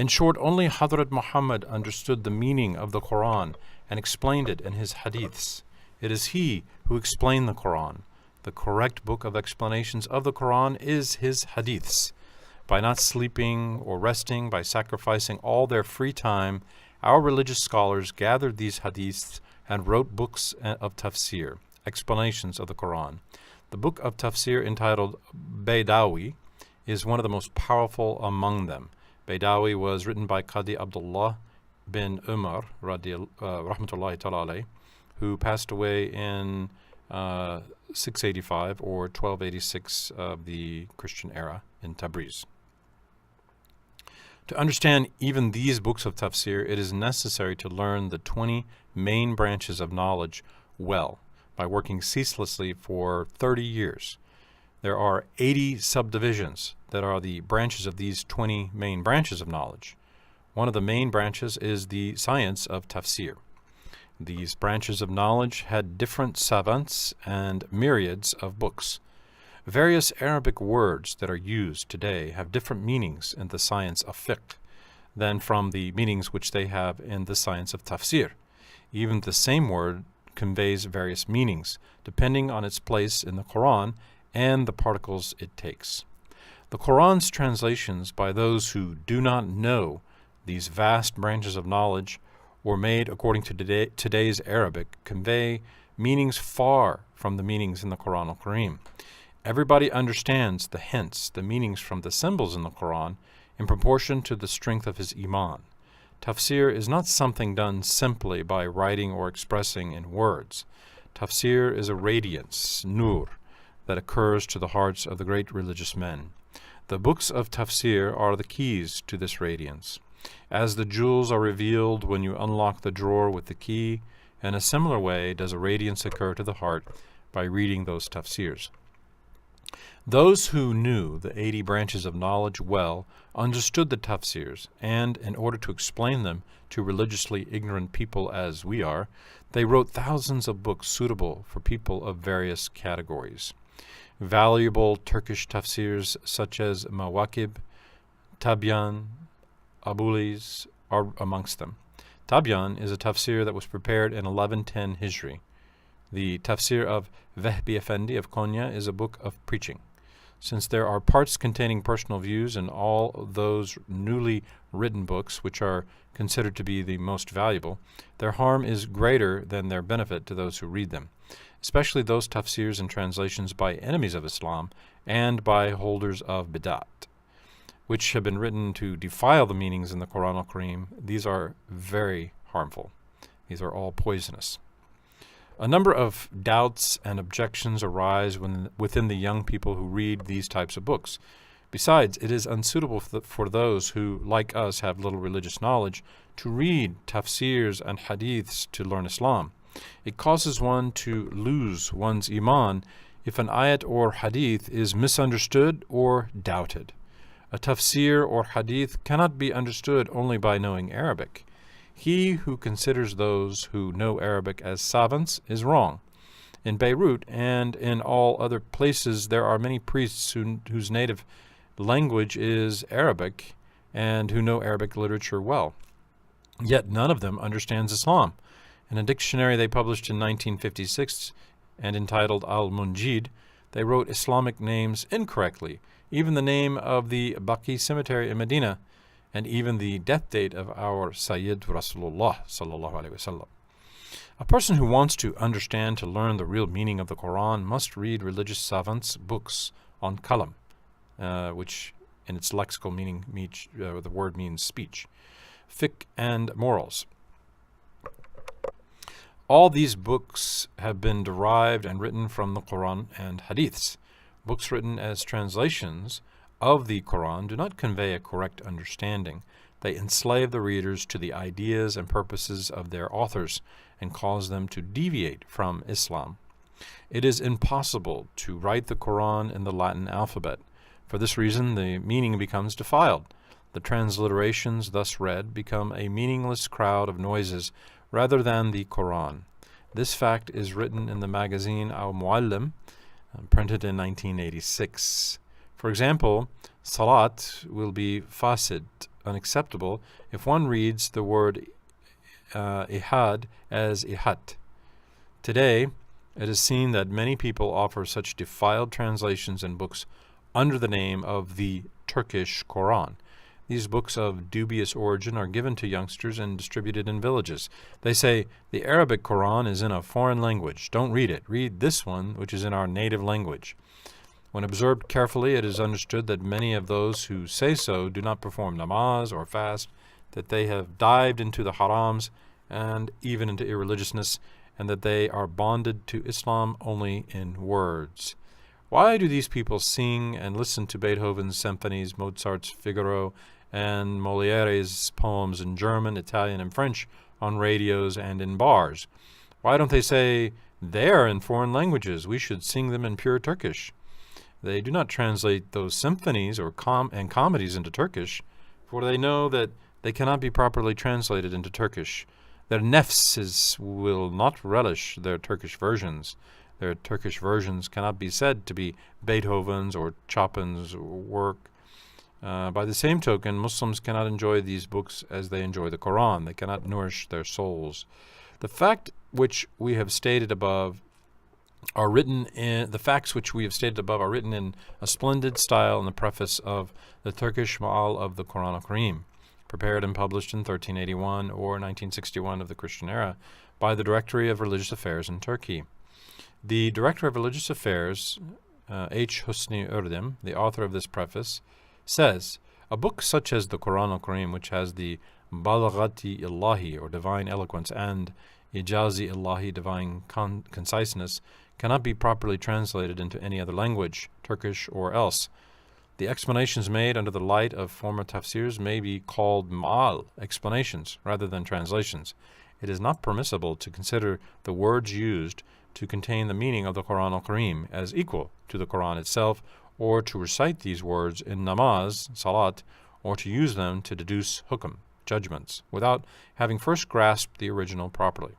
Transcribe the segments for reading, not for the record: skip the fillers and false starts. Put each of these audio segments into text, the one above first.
In short, only Hadrat Muhammad understood the meaning of the Qur'an and explained it in his hadiths. It is he who explained the Qur'an. The correct book of explanations of the Qur'an is his hadiths. By not sleeping or resting, by sacrificing all their free time, our religious scholars gathered these hadiths and wrote books of tafsir, explanations of the Qur'an. The book of tafsir entitled Baydawi is one of the most powerful among them. Baydawi was written by Qadi Abdullah bin Umar, rahmatullahi ta'ala alayh, who passed away in 685 or 1286 of the Christian era in Tabriz. To understand even these books of tafsir, it is necessary to learn the 20 main branches of knowledge well by working ceaselessly for 30 years. There are 80 subdivisions that are the branches of these 20 main branches of knowledge. One of the main branches is the science of tafsir. These branches of knowledge had different savants and myriads of books. Various Arabic words that are used today have different meanings in the science of fiqh than from the meanings which they have in the science of tafsir. Even the same word conveys various meanings, depending on its place in the Qur'an and the particles it takes. The Qur'an's translations by those who do not know these vast branches of knowledge or made according to today's Arabic convey meanings far from the meanings in the Qur'an al-Kerîm. Everybody understands the hints, the meanings from the symbols in the Qur'an in proportion to the strength of his iman. Tafsir is not something done simply by writing or expressing in words. Tafsir is a radiance, nur, that occurs to the hearts of the great religious men. The books of tafsir are the keys to this radiance. As the jewels are revealed when you unlock the drawer with the key, in a similar way does a radiance occur to the heart by reading those tafsirs. Those who knew the 80 branches of knowledge well understood the tafsirs, and in order to explain them to religiously ignorant people as we are, they wrote thousands of books suitable for people of various categories. Valuable Turkish tafsirs such as Mawakib, Tabyan, Abulis are amongst them. Tabyan is a tafsir that was prepared in 1110 Hijri. The tafsir of Vehbi Effendi of Konya is a book of preaching. Since there are parts containing personal views in all those newly written books which are considered to be the most valuable, their harm is greater than their benefit to those who read them, especially those tafsirs and translations by enemies of Islam and by holders of bid'at, which have been written to defile the meanings in the Qur'an al-Kareem. These are very harmful. These are all poisonous. A number of doubts and objections arise within the young people who read these types of books. Besides, it is unsuitable for those who, like us, have little religious knowledge to read tafsirs and hadiths to learn Islam. It causes one to lose one's iman if an ayat or hadith is misunderstood or doubted. A tafsir or hadith cannot be understood only by knowing Arabic. He who considers those who know Arabic as savants is wrong. In Beirut and in all other places there are many priests whose native language is Arabic and who know Arabic literature well. Yet none of them understands Islam. In a dictionary they published in 1956 and entitled Al-Munjid, they wrote Islamic names incorrectly, even the name of the Baqi cemetery in Medina, and even the death date of our Sayyid Rasulullah sallallahu alaihi wasallam. A person who wants to understand, to learn the real meaning of the Quran, must read religious savants' books on kalam, which in its lexical meaning, the word means speech, fiqh and morals. All these books have been derived and written from the Quran and hadiths. Books written as translations of the Quran do not convey a correct understanding. They enslave the readers to the ideas and purposes of their authors and cause them to deviate from Islam. It is impossible to write the Quran in the Latin alphabet. For this reason, the meaning becomes defiled. The transliterations thus read become a meaningless crowd of noises rather than the Quran. This fact is written in the magazine Al-Muallim, printed in 1986. For example, salat will be fasid, unacceptable, if one reads the word ihad as ihat. Today, it is seen that many people offer such defiled translations in books under the name of the Turkish Qur'an. These books of dubious origin are given to youngsters and distributed in villages. They say, the Arabic Qur'an is in a foreign language. Don't read it. Read this one, which is in our native language. When observed carefully, it is understood that many of those who say so do not perform namaz or fast, that they have dived into the harams and even into irreligiousness, and that they are bonded to Islam only in words. Why do these people sing and listen to Beethoven's symphonies, Mozart's Figaro, and Moliere's poems in German, Italian, and French on radios and in bars? Why don't they say, they are in foreign languages, we should sing them in pure Turkish? They do not translate those symphonies or comedies into Turkish, for they know that they cannot be properly translated into Turkish. Their nefses will not relish their Turkish versions. Their Turkish versions cannot be said to be Beethoven's or Chopin's work. By the same token, Muslims cannot enjoy these books as they enjoy the Quran. They cannot nourish their souls. The facts which we have stated above are written in a splendid style in the preface of the Turkish Ma'al of the Qur'an al-Kerîm, prepared and published in 1381 or 1961 of the Christian era by the Directory of Religious Affairs in Turkey. The Director of Religious Affairs, H. Husni Erdem, the author of this preface, says, a book such as the Qur'an al-Kerîm, which has the Balaghati Illahi, or divine eloquence, and Ijazi Illahi, divine conciseness, cannot be properly translated into any other language, Turkish or else. The explanations made under the light of former tafsirs may be called ma'al, explanations, rather than translations. It is not permissible to consider the words used to contain the meaning of the Qur'an al-Kerîm as equal to the Qur'an itself, or to recite these words in namaz, salat, or to use them to deduce hukm, judgments, without having first grasped the original properly.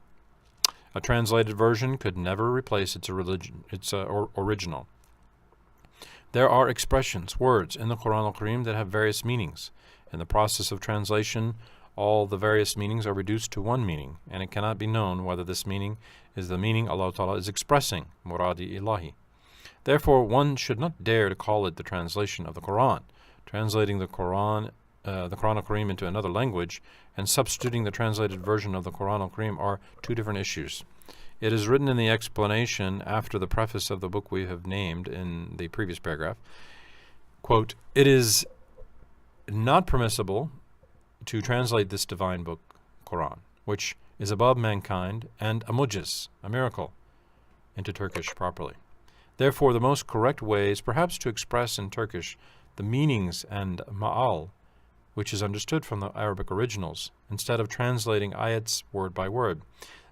A translated version could never replace its original. There are expressions, words in the Qur'an al-Kerîm that have various meanings. In the process of translation, all the various meanings are reduced to one meaning, and it cannot be known whether this meaning is the meaning Allah Ta'ala is expressing, Muradi Ilahi. Therefore, one should not dare to call it the translation of the Qur'an. Translating the Qur'an al-Kerîm into another language and substituting the translated version of the Qur'an al-Kerîm are two different issues. It is written in the explanation after the preface of the book we have named in the previous paragraph, quote, it is not permissible to translate this divine book, Qur'an, which is above mankind and a mujiz, a miracle, into Turkish properly. Therefore, the most correct way is perhaps to express in Turkish the meanings and ma'al, which is understood from the Arabic originals, instead of translating ayats word by word.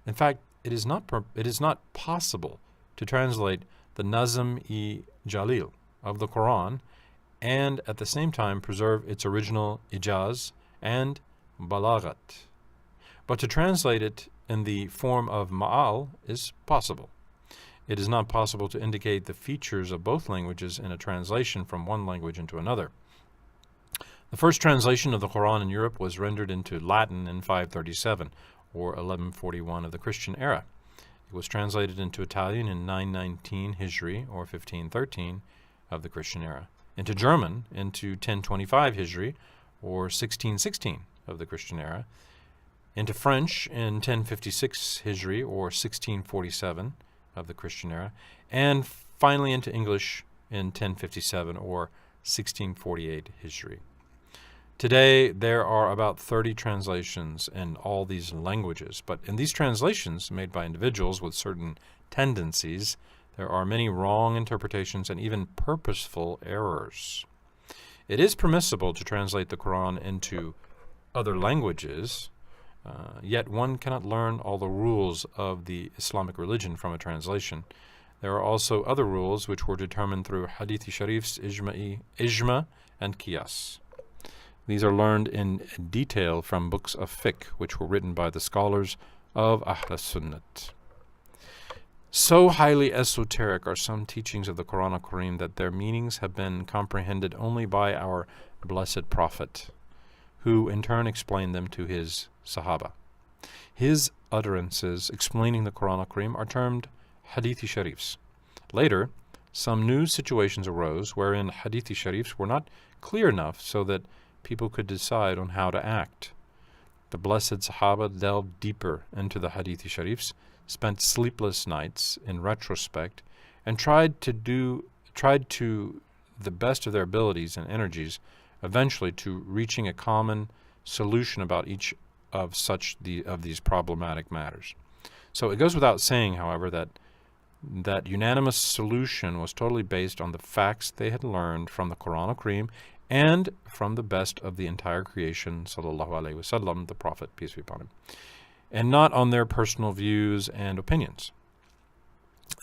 In fact, it is not possible to translate the Nazm-i-Jalil of the Quran and at the same time preserve its original ijaz and balaghat. But to translate it in the form of ma'al is possible. It is not possible to indicate the features of both languages in a translation from one language into another. The first translation of the Quran in Europe was rendered into Latin in 537, or 1141 of the Christian era. It was translated into Italian in 919 Hijri, or 1513 of the Christian era, into German into 1025 Hijri, or 1616 of the Christian era, into French in 1056 Hijri, or 1647 of the Christian era, and finally into English in 1057, or 1648 Hijri. Today, there are about 30 translations in all these languages, but in these translations made by individuals with certain tendencies, there are many wrong interpretations and even purposeful errors. It is permissible to translate the Quran into other languages, yet one cannot learn all the rules of the Islamic religion from a translation. There are also other rules which were determined through Hadith Sharif's Ijma and Qiyas. These are learned in detail from books of fiqh, which were written by the scholars of Ahl Sunnat. So highly esoteric are some teachings of the Qur'an al-Karim that their meanings have been comprehended only by our blessed Prophet, who in turn explained them to his Sahaba. His utterances explaining the Qur'an al-Karim are termed Hadithi Sharifs. Later, some new situations arose wherein Hadithi Sharifs were not clear enough so that people could decide on how to act. The blessed Sahaba delved deeper into the Hadithi Sharifs, spent sleepless nights in retrospect, and tried to the best of their abilities and energies eventually to reaching a common solution about each of these problematic matters. So it goes without saying, however, that unanimous solution was totally based on the facts they had learned from the Qur'an al-Karim and from the best of the entire creation, sallallahu alaihi wasallam, the Prophet, peace be upon him, and not on their personal views and opinions.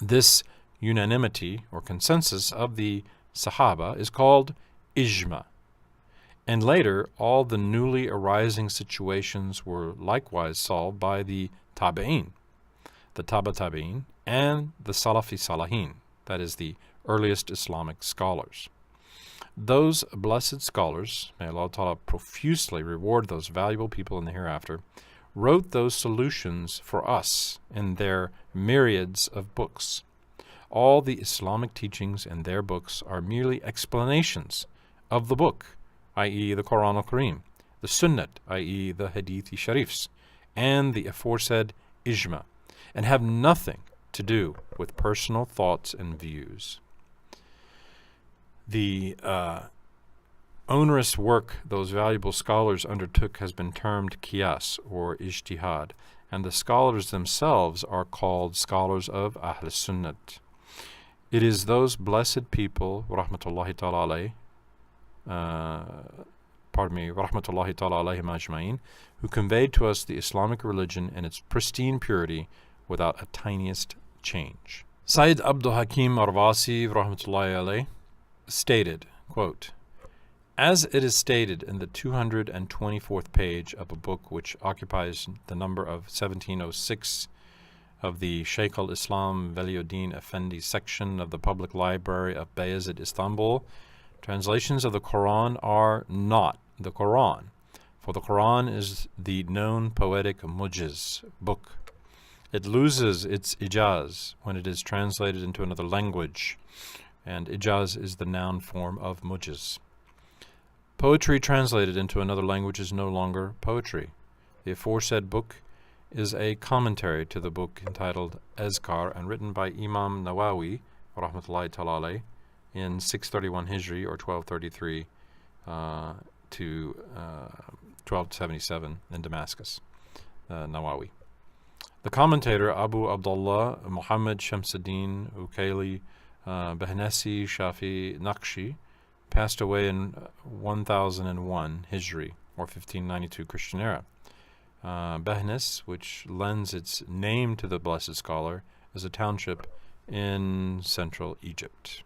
This unanimity or consensus of the Sahaba is called ijma. And later, all the newly arising situations were likewise solved by the tabi'in, the tabi'in, and the Salafi Salihin, that is, the earliest Islamic scholars. Those blessed scholars, may Allah Ta'ala profusely reward those valuable people in the hereafter, wrote those solutions for us in their myriads of books. All the Islamic teachings in their books are merely explanations of the book, i.e. the Qur'an al-Karim, the Sunnat, i.e. the Hadithi Sharifs, and the aforesaid Ijma, and have nothing to do with personal thoughts and views. The onerous work those valuable scholars undertook has been termed qiyas or ijtihad, and the scholars themselves are called scholars of Ahl Sunnat. It is those blessed people, rahmatullahi ta'ala rahmatullahi ta'ala alayhim ajma'in, who conveyed to us the Islamic religion in its pristine purity without a tiniest change. Sayyid Abdul Hakim Arvasi, rahmatullahi alayh, stated, quote, "As it is stated in the 224th page of a book which occupies the number of 1706 of the Shaykh al-Islam Valiuddin Effendi section of the Public Library of Bayezid, Istanbul, translations of the Quran are not the Quran, for the Quran is the known poetic mujiz book. It loses its ijaz when it is translated into another language, and ijaz is the noun form of mujiz. Poetry translated into another language is no longer poetry. The aforesaid book is a commentary to the book entitled Azkar and written by Imam Nawawi, rahmatullahi ta'ala alayh, in 631 Hijri or 1233 to 1277 in Damascus, Nawawi. The commentator Abu Abdullah Muhammad Shamsuddin Ukaili Behnesi Shafi Naqshi passed away in 1001 Hijri or 1592 Christian era. Behnes, which lends its name to the blessed scholar, is a township in central Egypt.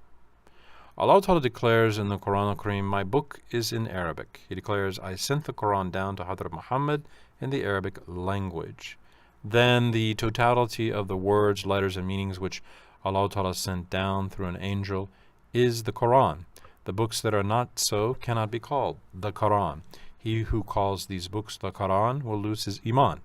Allah Ta'ala declares in the Qur'an al-Karim, "My book is in Arabic." He declares, "I sent the Qur'an down to Hadrat Muhammad in the Arabic language." Then the totality of the words, letters, and meanings which Allah Ta'ala sent down through an angel is the Qur'an. The books that are not so cannot be called the Qur'an. He who calls these books the Qur'an will lose his iman.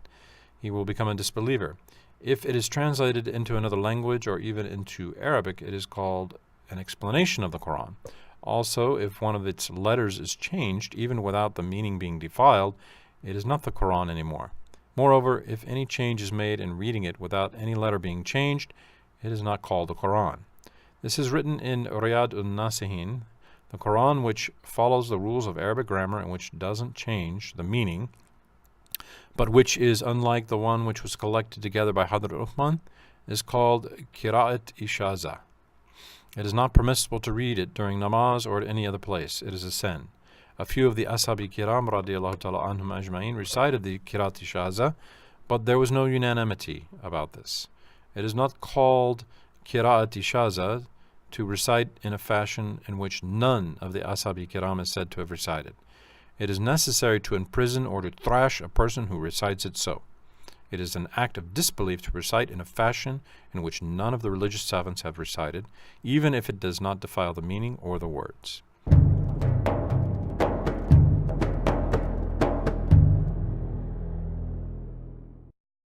He will become a disbeliever. If it is translated into another language or even into Arabic, it is called an explanation of the Qur'an. Also, if one of its letters is changed, even without the meaning being defiled, it is not the Qur'an anymore. Moreover, if any change is made in reading it without any letter being changed, it is not called the Qur'an. This is written in Riyad al-Nasihin, the Qur'an which follows the rules of Arabic grammar and which doesn't change the meaning, but which is unlike the one which was collected together by Hadrat Uthman, is called Qira'at Ishaza. It is not permissible to read it during namaz or at any other place. It is a sin. A few of the Ashabi Kiram radiallahu ta'ala anhum ajma'in recited the Qira'at Ishaza, but there was no unanimity about this. It is not called Qira'at Ishaza to recite in a fashion in which none of the Ashabi Kiram is said to have recited. It is necessary to imprison or to thrash a person who recites it so. It is an act of disbelief to recite in a fashion in which none of the religious savants have recited, even if it does not defile the meaning or the words.